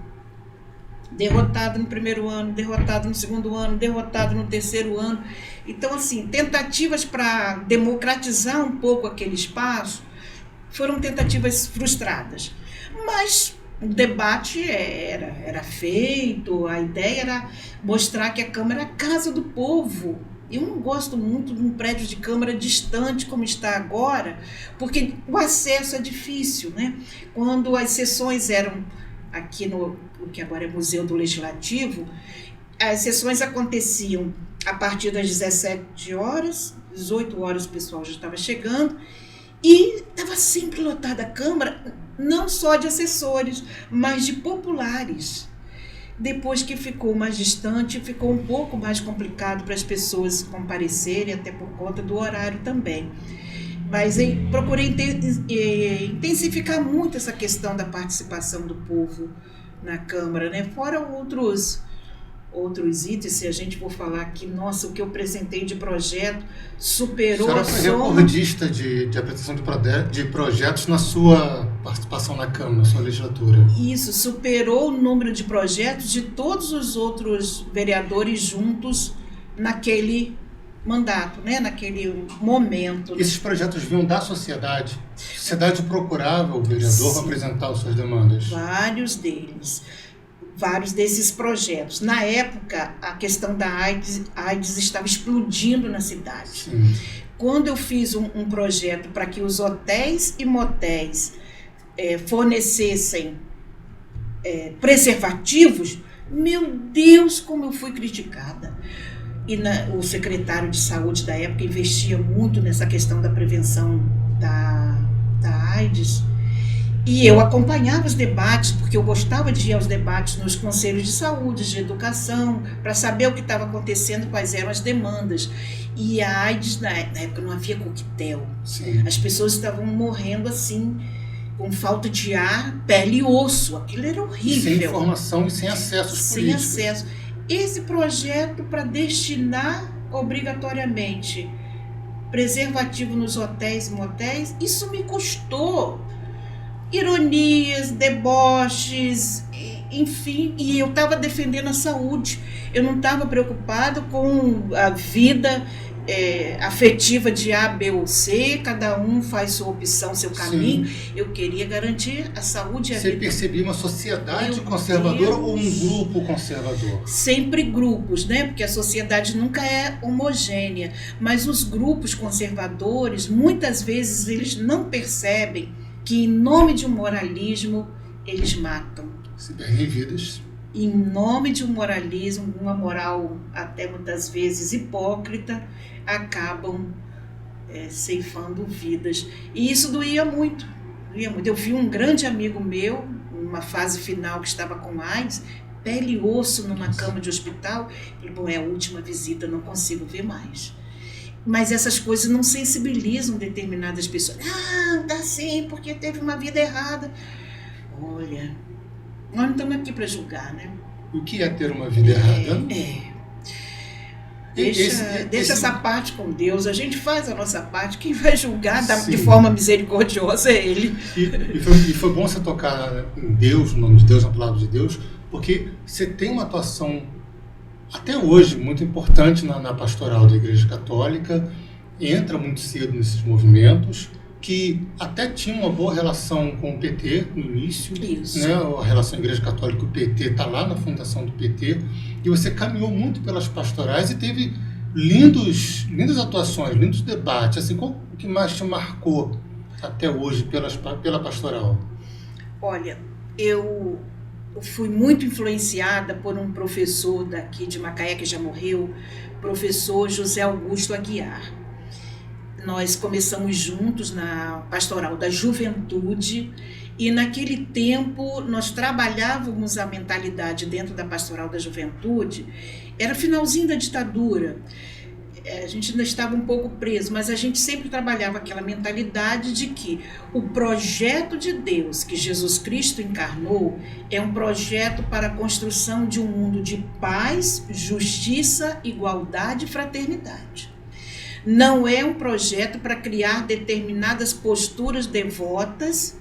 Derrotado no primeiro ano, derrotado no segundo ano, derrotado no terceiro ano. Então, assim, tentativas para democratizar um pouco aquele espaço foram tentativas frustradas. Mas o debate era feito, a ideia era mostrar que a Câmara é a casa do povo. Eu não gosto muito de um prédio de Câmara distante como está agora, porque o acesso é difícil, né? Quando as sessões eram aqui no que agora é Museu do Legislativo, as sessões aconteciam a partir das 17 horas, 18 horas o pessoal já estava chegando, e estava sempre lotada a Câmara, não só de assessores, mas de populares. Depois que ficou mais distante, ficou um pouco mais complicado para as pessoas comparecerem, até por conta do horário também. Mas eu procurei intensificar muito essa questão da participação do povo na Câmara, né? Fora outros outros itens, se a gente for falar aqui, nossa, o que eu apresentei de projeto superou a senhora foi recordista de apresentação de projetos na sua participação na Câmara, na sua legislatura. Isso, superou o número de projetos de todos os outros vereadores juntos naquele mandato, né? Naquele momento. Esses projetos vinham da sociedade? A sociedade procurava o vereador para apresentar as suas demandas? Vários desses projetos. Na época, a questão da AIDS estava explodindo na cidade. Sim. Quando eu fiz um projeto para que os hotéis e motéis fornecessem preservativos, meu Deus, como eu fui criticada. E o secretário de saúde da época investia muito nessa questão da prevenção da AIDS. E eu acompanhava os debates, porque eu gostava de ir aos debates nos conselhos de saúde, de educação, para saber o que estava acontecendo, quais eram as demandas. E a AIDS, na época, não havia coquetel. Sim. As pessoas estavam morrendo assim, com falta de ar, pele e osso. Aquilo era horrível. Sem informação e sem acesso políticos. Sem acesso. Esse projeto para destinar obrigatoriamente preservativo nos hotéis e motéis, isso me custou ironias, deboches, enfim, e eu estava defendendo a saúde. Eu não estava preocupado com a vida afetiva de A, B ou C, cada um faz sua opção, seu caminho. Sim. Eu queria garantir a saúde e a vida. Você percebia uma sociedade conservadora ou um grupo conservador? Sempre grupos, né? Porque a sociedade nunca é homogênea, mas os grupos conservadores, muitas vezes, eles não percebem que, em nome de um moralismo, eles matam. Se perdem vidas. Em nome de um moralismo, uma moral até muitas vezes hipócrita, acabam ceifando vidas. E isso doía muito. Eu vi um grande amigo meu, numa fase final que estava com AIDS, pele e osso numa cama de hospital. Ele falou, é a última visita, não consigo ver mais. Mas essas coisas não sensibilizam determinadas pessoas. Ah, dá sim, porque teve uma vida errada. Olha, nós não estamos aqui para julgar, né? O que é ter uma vida errada? Deixa essa parte com Deus. A gente faz a nossa parte. Quem vai julgar de forma misericordiosa é Ele. E foi bom você tocar em Deus, no nome de Deus, na palavra de Deus, porque você tem uma atuação até hoje muito importante na pastoral da Igreja Católica, entra muito cedo nesses movimentos, que até tinha uma boa relação com o PT no início. Isso. Né? A relação Igreja Católica e o PT está lá na fundação do PT, e você caminhou muito pelas pastorais e teve lindas atuações, lindos debates. Assim, qual o que mais te marcou até hoje pela pastoral? Olha, eu fui muito influenciada por um professor daqui de Macaé, que já morreu, professor José Augusto Aguiar. Nós começamos juntos na pastoral da juventude e naquele tempo nós trabalhávamos a mentalidade dentro da pastoral da juventude. Era finalzinho da ditadura, a gente ainda estava um pouco preso, mas a gente sempre trabalhava aquela mentalidade de que o projeto de Deus que Jesus Cristo encarnou é um projeto para a construção de um mundo de paz, justiça, igualdade e fraternidade. Não é um projeto para criar determinadas posturas devotas,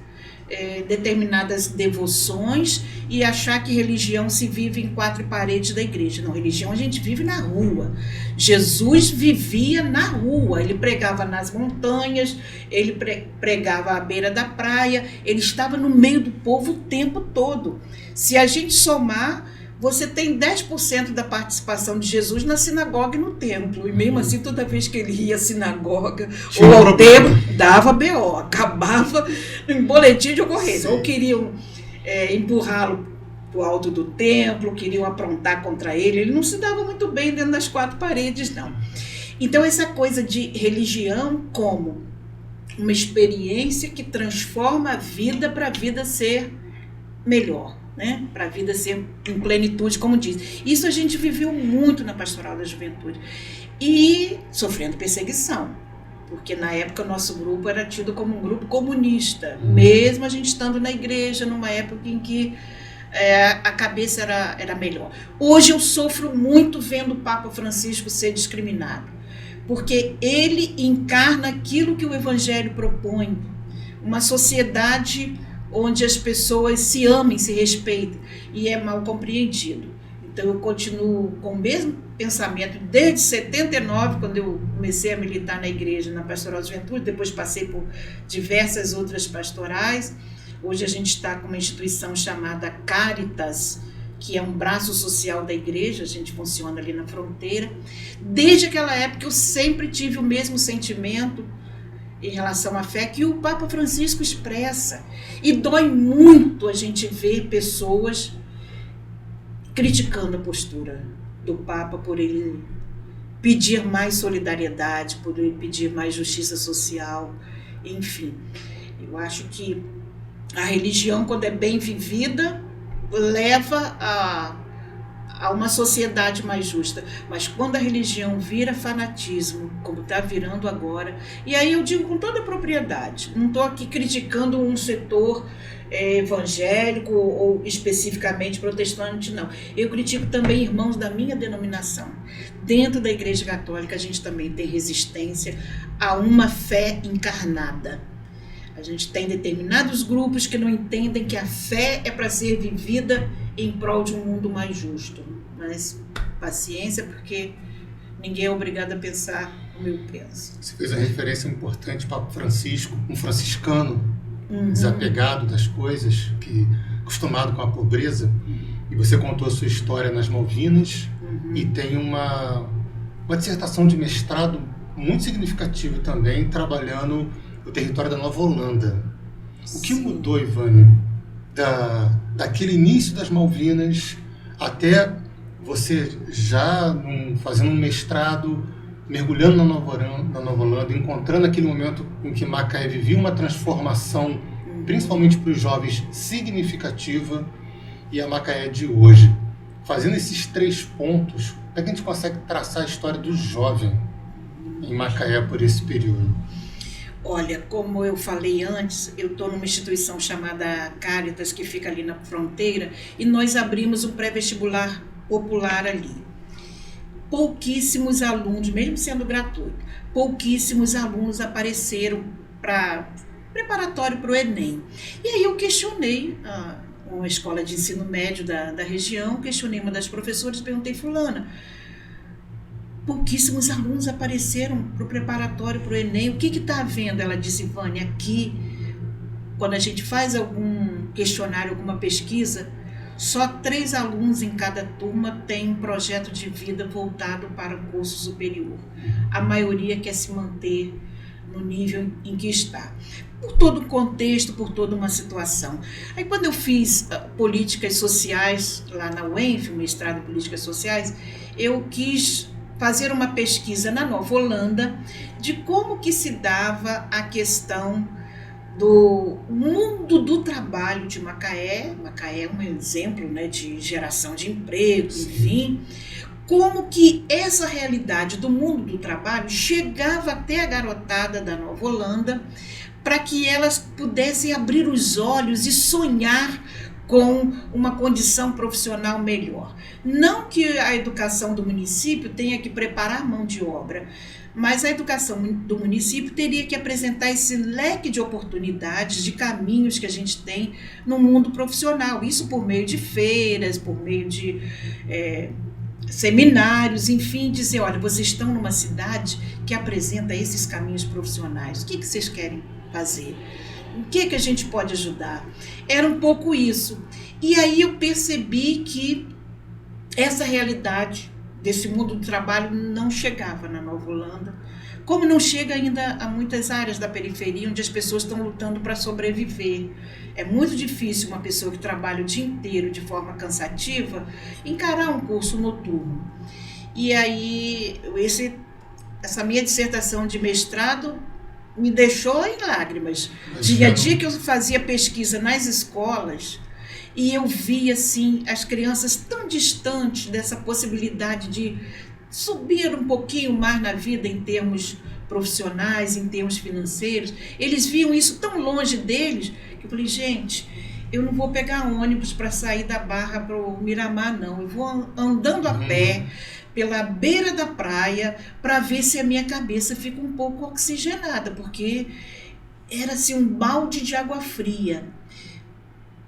determinadas devoções e achar que religião se vive em quatro paredes da igreja. Não, religião a gente vive na rua. Jesus vivia na rua, ele pregava nas montanhas, ele pregava à beira da praia, ele estava no meio do povo o tempo todo. Se a gente somar, você tem 10% da participação de Jesus na sinagoga e no templo. E mesmo assim, toda vez que ele ia à sinagoga ou ao templo, dava BO, acabava em boletim de ocorrência. Ou queriam empurrá-lo para o alto do templo, queriam aprontar contra ele. Ele não se dava muito bem dentro das quatro paredes, não. Então, essa coisa de religião como uma experiência que transforma a vida para a vida ser melhor. Né? Para a vida ser em plenitude, como diz. Isso a gente viveu muito na pastoral da juventude. E sofrendo perseguição, porque na época o nosso grupo era tido como um grupo comunista, mesmo a gente estando na igreja, numa época em que a cabeça era melhor. Hoje eu sofro muito vendo o Papa Francisco ser discriminado, porque ele encarna aquilo que o Evangelho propõe, uma sociedade onde as pessoas se amem, se respeitem, e é mal compreendido. Então eu continuo com o mesmo pensamento desde 79, quando eu comecei a militar na igreja, na Pastoral de Juventude, depois passei por diversas outras pastorais. Hoje a gente está com uma instituição chamada Caritas, que é um braço social da igreja, a gente funciona ali na fronteira. Desde aquela época eu sempre tive o mesmo sentimento em relação à fé que o Papa Francisco expressa. E dói muito a gente ver pessoas criticando a postura do Papa por ele pedir mais solidariedade, por ele pedir mais justiça social, enfim. Eu acho que a religião, quando é bem vivida, leva a uma sociedade mais justa. Mas quando a religião vira fanatismo, como está virando agora, e aí eu digo com toda a propriedade, não estou aqui criticando um setor evangélico ou especificamente protestante, não. Eu critico também irmãos da minha denominação. Dentro da Igreja Católica a gente também tem resistência a uma fé encarnada. A gente tem determinados grupos que não entendem que a fé é para ser vivida em prol de um mundo mais justo. Mas paciência, porque ninguém é obrigado a pensar como eu penso. Você fez uma referência importante, Papa Francisco, um franciscano, desapegado das coisas, acostumado com a pobreza. E você contou a sua história nas Malvinas e tem uma dissertação de mestrado muito significativa também, trabalhando o território da Nova Holanda. O que mudou, Ivânia, daquele início das Malvinas até você já fazendo um mestrado, mergulhando na Nova Holanda, encontrando aquele momento em que Macaé vivia uma transformação, principalmente para os jovens, significativa, e a Macaé de hoje? Fazendo esses 3 pontos, como é que a gente consegue traçar a história do jovem em Macaé por esse período? Olha, como eu falei antes, eu estou numa instituição chamada Caritas, que fica ali na fronteira, e nós abrimos um pré-vestibular popular ali. Pouquíssimos alunos, mesmo sendo gratuito, pouquíssimos alunos apareceram para preparatório para o Enem. E aí eu questionei uma escola de ensino médio da região, questionei uma das professoras, perguntei: fulana, pouquíssimos alunos apareceram para o preparatório para o Enem, o que está havendo? Ela disse: Vânia, aqui, quando a gente faz algum questionário, alguma pesquisa, só 3 alunos em cada turma têm um projeto de vida voltado para o curso superior. A maioria quer se manter no nível em que está, por todo o contexto, por toda uma situação. Aí quando eu fiz políticas sociais lá na UENF, mestrado em políticas sociais, eu quis fazer uma pesquisa na Nova Holanda de como que se dava a questão do mundo do trabalho de Macaé. Macaé é um exemplo, né, de geração de emprego, enfim. Como que essa realidade do mundo do trabalho chegava até a garotada da Nova Holanda para que elas pudessem abrir os olhos e sonhar com uma condição profissional melhor. Não que a educação do município tenha que preparar mão de obra, mas a educação do município teria que apresentar esse leque de oportunidades, de caminhos que a gente tem no mundo profissional. Isso por meio de feiras, por meio de seminários, enfim, dizer: olha, vocês estão numa cidade que apresenta esses caminhos profissionais, o que vocês querem fazer? O que a gente pode ajudar? Era um pouco isso. E aí eu percebi que essa realidade desse mundo do trabalho não chegava na Nova Holanda, como não chega ainda a muitas áreas da periferia, onde as pessoas estão lutando para sobreviver. É muito difícil uma pessoa que trabalha o dia inteiro de forma cansativa encarar um curso noturno. E aí essa minha dissertação de mestrado me deixou em lágrimas. Tinha dia que eu fazia pesquisa nas escolas e eu via assim, as crianças tão distantes dessa possibilidade de subir um pouquinho mais na vida em termos profissionais, em termos financeiros. Eles viam isso tão longe deles que eu falei: gente, eu não vou pegar ônibus para sair da Barra para o Miramar, não. Eu vou andando a pé pela beira da praia para ver se a minha cabeça fica um pouco oxigenada, porque era assim um balde de água fria.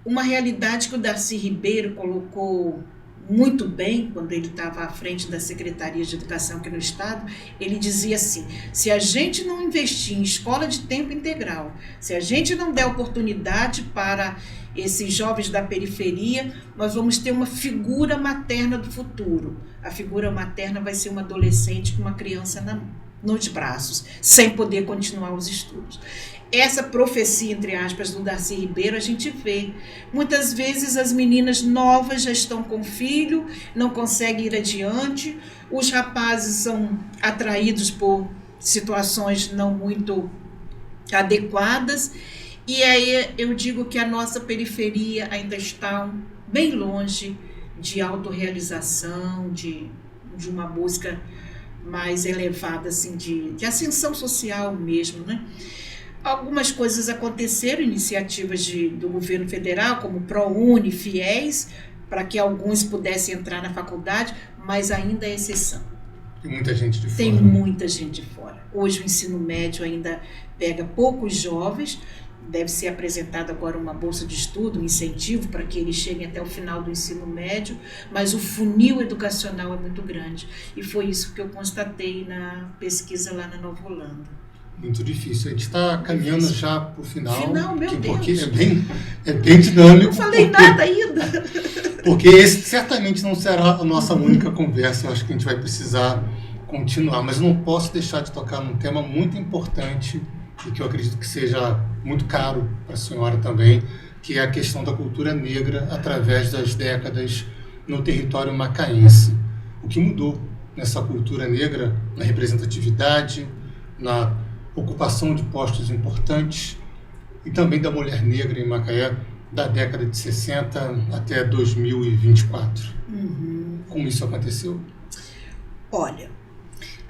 Uma realidade que o Darcy Ribeiro colocou muito bem quando ele estava à frente da Secretaria de Educação aqui no Estado. Ele dizia assim: se a gente não investir em escola de tempo integral, se a gente não der oportunidade para esses jovens da periferia, nós vamos ter uma figura materna do futuro. A figura materna vai ser uma adolescente com uma criança nos braços, sem poder continuar os estudos. Essa profecia, entre aspas, do Darcy Ribeiro, a gente vê. Muitas vezes as meninas novas já estão com filho, não conseguem ir adiante, os rapazes são atraídos por situações não muito adequadas, e aí eu digo que a nossa periferia ainda está bem longe de autorrealização, de uma busca mais elevada, assim, de ascensão social mesmo, né? Algumas coisas aconteceram, iniciativas do governo federal, como ProUni, FIES, para que alguns pudessem entrar na faculdade, mas ainda é exceção. Tem muita gente de fora. Tem muita gente de fora. Hoje o ensino médio ainda pega poucos jovens, deve ser apresentada agora uma bolsa de estudo, um incentivo para que eles cheguem até o final do ensino médio, mas o funil educacional é muito grande. E foi isso que eu constatei na pesquisa lá na Nova Holanda. Muito difícil. A gente está caminhando já para o final. Meu Deus. Porque é bem dinâmico. Não falei nada ainda. Porque esse certamente não será a nossa única conversa. Eu acho que a gente vai precisar continuar. Mas eu não posso deixar de tocar num tema muito importante e que eu acredito que seja muito caro para a senhora também, que é a questão da cultura negra através das décadas no território macaense. O que mudou nessa cultura negra, na representatividade, na ocupação de postos importantes e também da mulher negra em Macaé da década de 60 até 2024. Como isso aconteceu? Olha,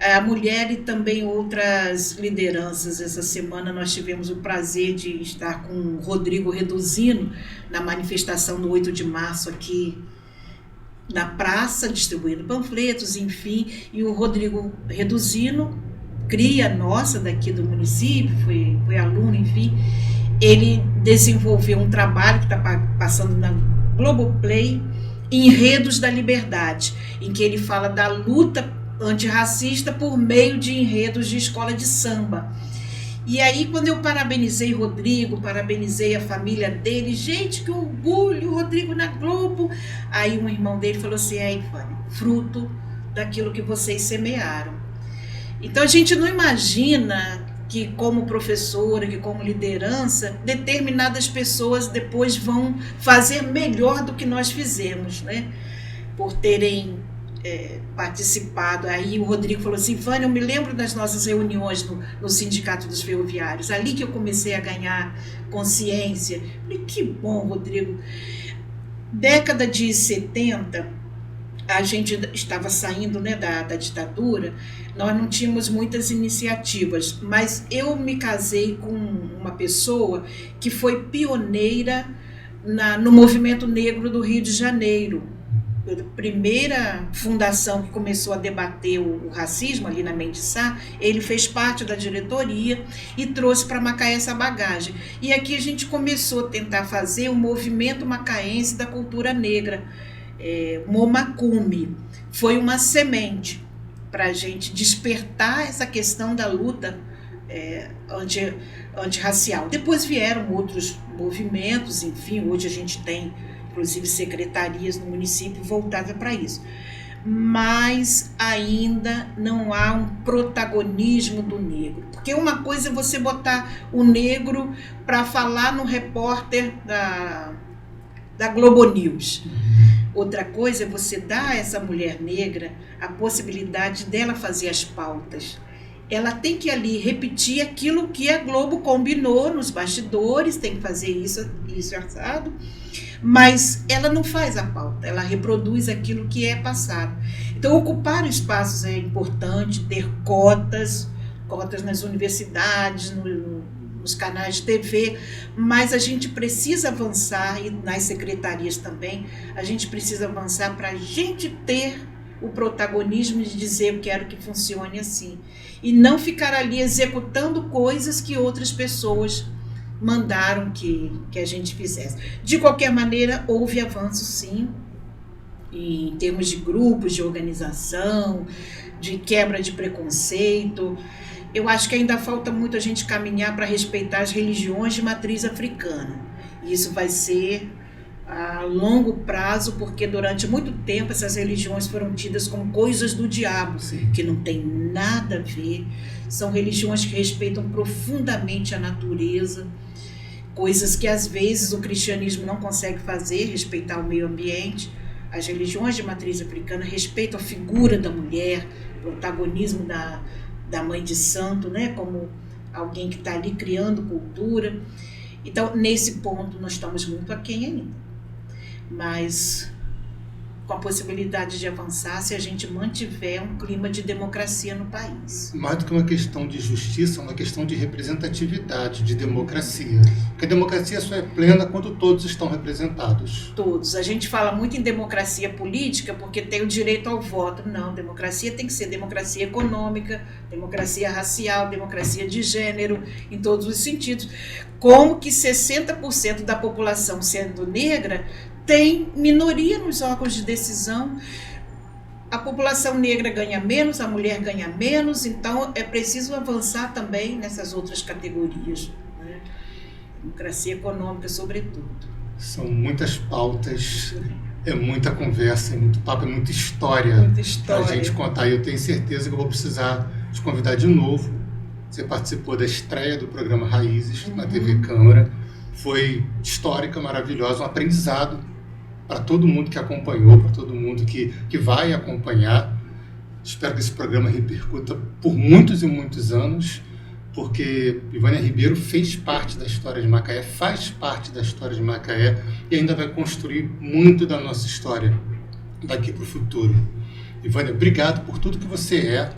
a mulher e também outras lideranças. Essa semana nós tivemos o prazer de estar com o Rodrigo Reduzino na manifestação do 8 de março aqui na praça, distribuindo panfletos, enfim, e o Rodrigo Reduzino, cria nossa daqui do município, foi aluno, enfim, ele desenvolveu um trabalho que está passando na Globoplay, Enredos da Liberdade, em que ele fala da luta antirracista por meio de enredos de escola de samba. E aí, quando eu parabenizei Rodrigo, parabenizei a família dele, gente, que orgulho, Rodrigo na Globo. Aí um irmão dele falou assim: Ivânia, fruto daquilo que vocês semearam. Então a gente não imagina que como professora, que como liderança, determinadas pessoas depois vão fazer melhor do que nós fizemos, né? Por terem participado. Aí o Rodrigo falou assim: Vânia, eu me lembro das nossas reuniões no Sindicato dos Ferroviários, ali que eu comecei a ganhar consciência. Eu falei, que bom, Rodrigo. Década de 70, a gente estava saindo, né, da ditadura, nós não tínhamos muitas iniciativas, mas eu me casei com uma pessoa que foi pioneira no movimento negro do Rio de Janeiro. A primeira fundação que começou a debater o racismo ali na Mendes Sá, ele fez parte da diretoria e trouxe para Macaé essa bagagem. E aqui a gente começou a tentar fazer o movimento macaense da cultura negra, Momacume. Foi uma semente para a gente despertar essa questão da luta antirracial. Depois vieram outros movimentos, enfim, hoje a gente tem inclusive secretarias no município voltadas para isso. Mas ainda não há um protagonismo do negro. Porque uma coisa é você botar o negro para falar no repórter da Globo News. Outra coisa é você dar a essa mulher negra a possibilidade dela fazer as pautas. Ela tem que ali repetir aquilo que a Globo combinou nos bastidores, tem que fazer isso assado, mas ela não faz a pauta, ela reproduz aquilo que é passado. Então, ocupar espaços é importante, ter cotas nas universidades, nos canais de TV, mas a gente precisa avançar, e nas secretarias também, a gente precisa avançar para a gente ter o protagonismo de dizer eu quero que funcione assim. E não ficar ali executando coisas que outras pessoas mandaram que a gente fizesse. De qualquer maneira, houve avanço sim, em termos de grupos, de organização, de quebra de preconceito. Eu acho que ainda falta muito a gente caminhar para respeitar as religiões de matriz africana. E isso vai ser a longo prazo, porque durante muito tempo essas religiões foram tidas como coisas do diabo, Sim. que não tem nada a ver. São religiões que respeitam profundamente a natureza, coisas que às vezes o cristianismo não consegue fazer, respeitar o meio ambiente. As religiões de matriz africana respeitam a figura da mulher, o protagonismo da mãe de santo, né, como alguém que está ali criando cultura. Então, nesse ponto, nós estamos muito aquém ainda. Mas com a possibilidade de avançar se a gente mantiver um clima de democracia no país. Mais do que uma questão de justiça, é uma questão de representatividade, de democracia. Porque a democracia só é plena quando todos estão representados. Todos. A gente fala muito em democracia política porque tem o direito ao voto. Não, democracia tem que ser democracia econômica, democracia racial, democracia de gênero, em todos os sentidos. Como que 60% da população sendo negra tem minoria nos órgãos de decisão. A população negra ganha menos, a mulher ganha menos, então é preciso avançar também nessas outras categorias, né? Democracia econômica, sobretudo. São muitas pautas, é muita conversa, é muito papo, é muita história. Muita história. Pra gente contar. E eu tenho certeza que eu vou precisar te convidar de novo. Você participou da estreia do programa Raízes na TV Câmara. Foi histórica, maravilhosa, um aprendizado para todo mundo que acompanhou, para todo mundo que vai acompanhar. Espero que esse programa repercuta por muitos e muitos anos, porque Ivânia Ribeiro fez parte da história de Macaé, faz parte da história de Macaé e ainda vai construir muito da nossa história daqui para o futuro. Ivânia, obrigado por tudo que você é,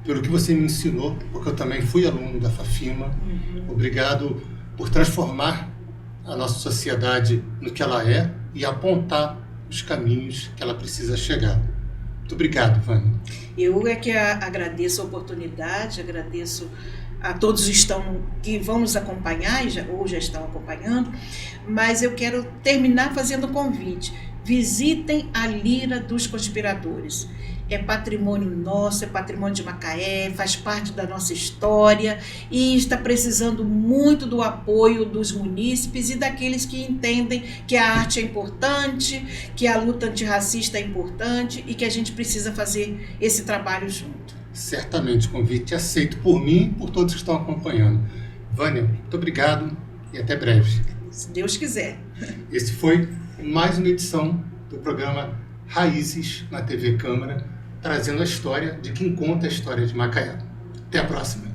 pelo que você me ensinou, porque eu também fui aluno da FAFIMA. Obrigado por transformar a nossa sociedade no que ela é e apontar os caminhos que ela precisa chegar. Muito obrigado, Vânia. Eu é que agradeço a oportunidade, agradeço a todos que vão nos acompanhar ou já estão acompanhando, mas eu quero terminar fazendo um convite. Visitem a Lira dos Conspiradores. É patrimônio nosso, é patrimônio de Macaé, faz parte da nossa história e está precisando muito do apoio dos munícipes e daqueles que entendem que a arte é importante, que a luta antirracista é importante e que a gente precisa fazer esse trabalho junto. Certamente, convite aceito por mim e por todos que estão acompanhando. Vânia, muito obrigado e até breve. Se Deus quiser. Esse foi mais uma edição do programa Raízes na TV Câmara, trazendo a história de quem conta a história de Macaé. Até a próxima.